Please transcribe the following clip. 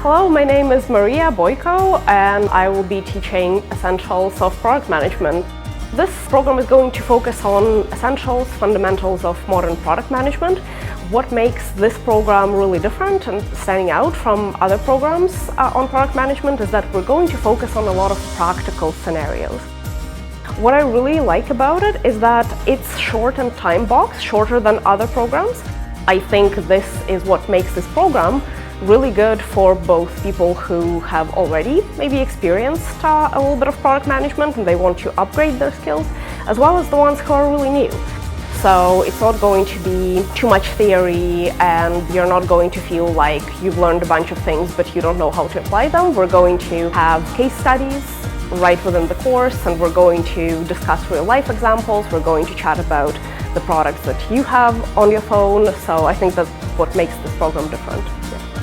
Hello, my name is Mariya Boyko and I will be teaching Essentials of Product Management. This program is going to focus on essentials, fundamentals of modern product management. What makes this program really different and standing out from other programs on product management is that we're going to focus on a lot of practical scenarios. What I really like about it is that it's short and time boxed, shorter than other programs. I think this is what makes this program really good for both people who have already maybe experienced a little bit of product management and they want to upgrade their skills, as well as the ones who are really new. So it's not going to be too much theory and you're not going to feel like you've learned a bunch of things but you don't know how to apply them. We're going to have case studies right within the course and we're going to discuss real-life examples. We're going to chat about the products that you have on your phone. So I think that's what makes this program different. Yeah.